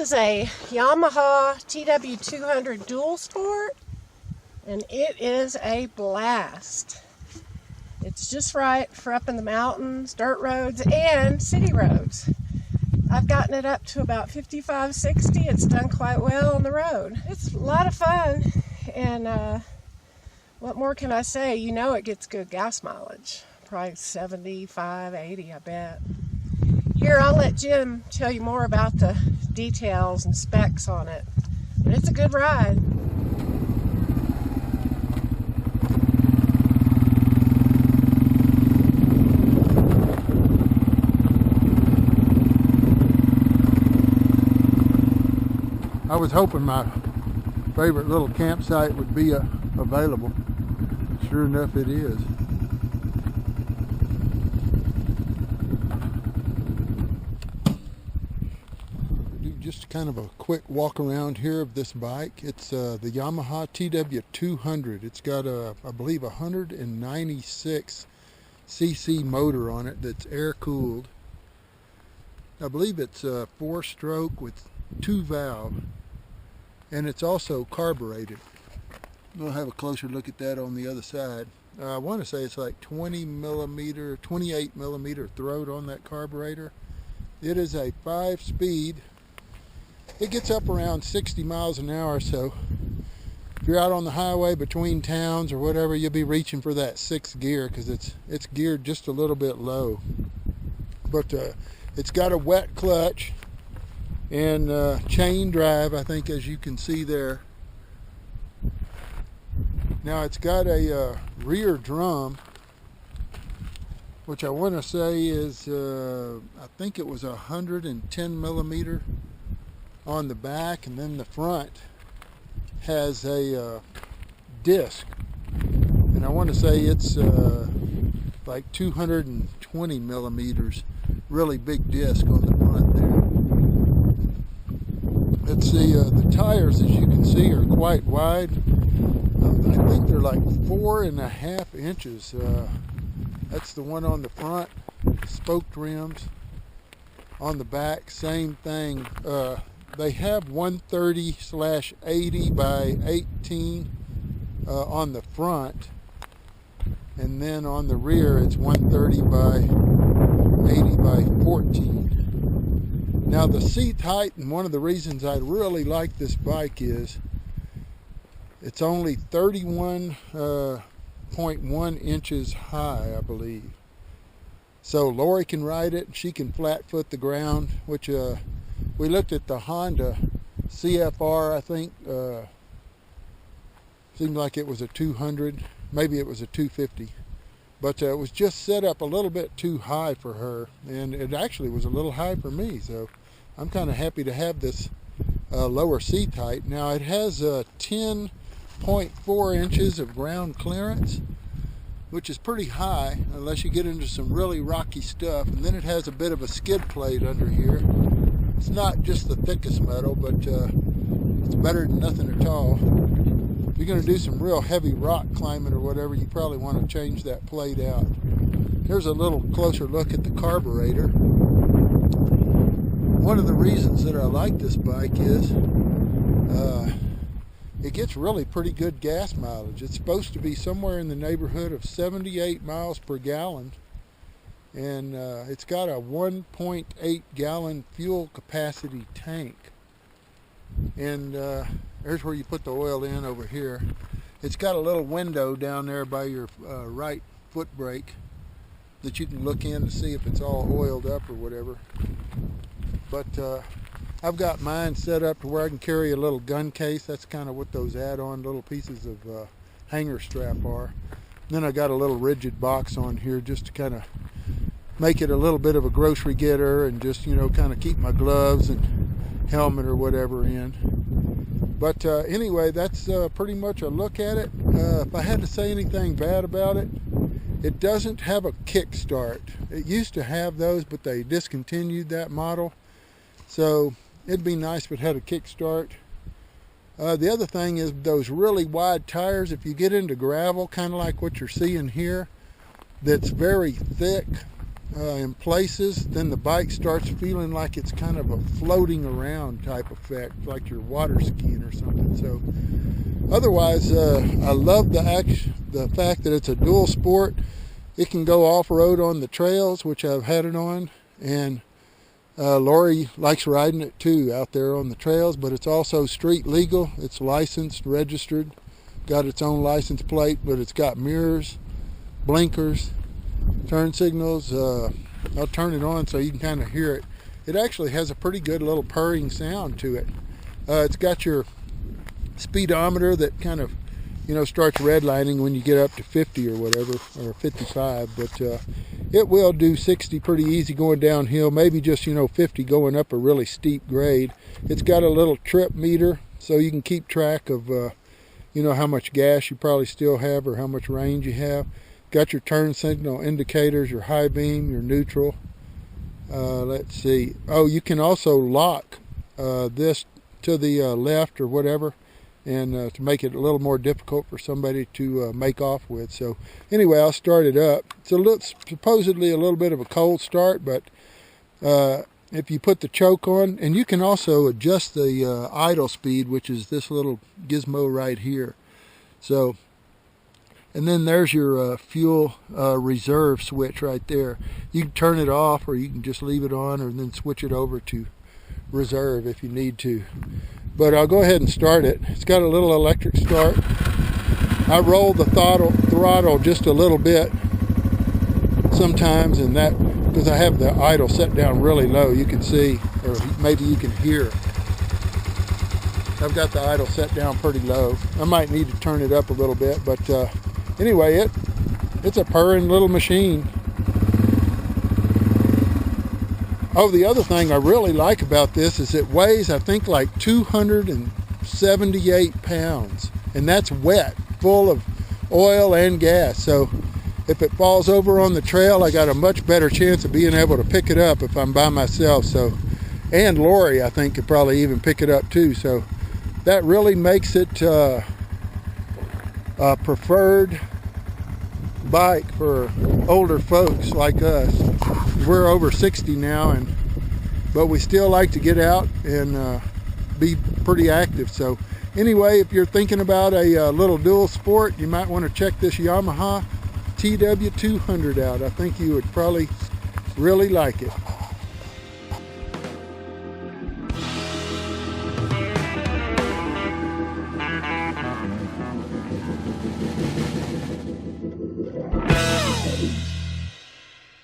is a Yamaha TW200 dual sport, and it is a blast. It's just right for up in the mountains, dirt roads, and city roads. I've gotten it up to about 55, 60. It's done quite well on the road. It's a lot of fun, and what more can I say? You know it gets good gas mileage. Probably 75, 80, I bet. Here, I'll let Jim tell you more about the details and specs on it. But it's a good ride. I was hoping my favorite little campsite would be available. Sure enough, it is. Do just kind of a quick walk around here of this bike. It's the Yamaha TW200. It's got I believe, 196 cc motor on it that's air cooled. I believe it's a 4-stroke with 2 valve, and it's also carbureted. We'll have a closer look at that on the other side. I want to say it's like 28 millimeter throat on that carburetor. It is a 5-speed. It gets up around 60 miles an hour, so if you're out on the highway between towns or whatever, you'll be reaching for that 6th gear because it's geared just a little bit low. But it's got a wet clutch and chain drive, I think, as you can see there. Now it's got a rear drum, which I want to say is, I think it was 110 millimeter on the back, and then the front has a disc, and I want to say it's like 220 millimeters, really big disc on the front there. Let's see, the tires, as you can see, are quite wide. I think they're like 4.5 inches. That's the one on the front. Spoked rims. On the back, same thing. They have 130/80 by 18 on the front, and then on the rear it's 130 by 80 by 14. Now the seat height, and one of the reasons I really like this bike is it's only 31.1 inches high, I believe. So Lori can ride it, and she can flat foot the ground, which we looked at the Honda CFR, I think, seemed like it was a 200, maybe it was a 250. But it was just set up a little bit too high for her, and it actually was a little high for me, so I'm kind of happy to have this lower seat height. Now it has 10.4 inches of ground clearance, which is pretty high unless you get into some really rocky stuff, and then it has a bit of a skid plate under here. It's not just the thickest metal, but it's better than nothing at all. If you're going to do some real heavy rock climbing or whatever, you probably want to change that plate out. Here's a little closer look at the carburetor. One of the reasons that I like this bike is it gets really pretty good gas mileage. It's supposed to be somewhere in the neighborhood of 78 miles per gallon, and it's got a 1.8 gallon fuel capacity tank. And there's where you put the oil in over here. It's got a little window down there by your right foot brake that you can look in to see if it's all oiled up or whatever. But I've got mine set up to where I can carry a little gun case. That's kind of what those add-on little pieces of hanger strap are. And then I got a little rigid box on here just to kind of make it a little bit of a grocery getter, and just, you know, kind of keep my gloves and helmet or whatever in. But anyway, that's pretty much a look at it. If I had to say anything bad about it, it doesn't have a kickstart. It used to have those, but they discontinued that model. So it'd be nice if it had a kickstart. The other thing is those really wide tires. If you get into gravel, kind of like what you're seeing here, that's very thick, in places, then the bike starts feeling like it's kind of a floating around type effect, like you're water skiing or something. So otherwise, I love the fact that it's a dual sport. It can go off-road on the trails, which I've had it on, and Lori likes riding it too out there on the trails, but it's also street legal. It's licensed, registered, got its own license plate, but it's got mirrors, blinkers, turn signals. I'll turn it on so you can kind of hear it. It actually has a pretty good little purring sound to it. It's got your speedometer that kind of, starts redlining when you get up to 50 or whatever, or 55, but it will do 60 pretty easy going downhill, maybe just 50 going up a really steep grade. It's got a little trip meter so you can keep track of how much gas you probably still have or how much range you have. Got your turn signal indicators, your high beam, your neutral. Let's see. Oh, you can also lock this to the left or whatever, and to make it a little more difficult for somebody to make off with. So anyway, I'll start it up. It's supposedly a little bit of a cold start, but if you put the choke on, and you can also adjust the idle speed, which is this little gizmo right here. So, and then there's your fuel reserve switch right there. You can turn it off, or you can just leave it on, or then switch it over to reserve if you need to. But I'll go ahead and start it. It's got a little electric start. I roll the throttle just a little bit sometimes, and that because I have the idle set down really low, you can see, or maybe you can hear. I've got the idle set down pretty low. I might need to turn it up a little bit, but anyway, it's a purring little machine. Oh, the other thing I really like about this is it weighs, I think, like 278 pounds. And that's wet, full of oil and gas. So if it falls over on the trail, I got a much better chance of being able to pick it up if I'm by myself. So, and Lori, I think, could probably even pick it up too. So that really makes it a preferred bike for older folks like us. We're over 60 now, but we still like to get out and be pretty active. So anyway, if you're thinking about a little dual sport, you might want to check this Yamaha TW200 out. I think you would probably really like it.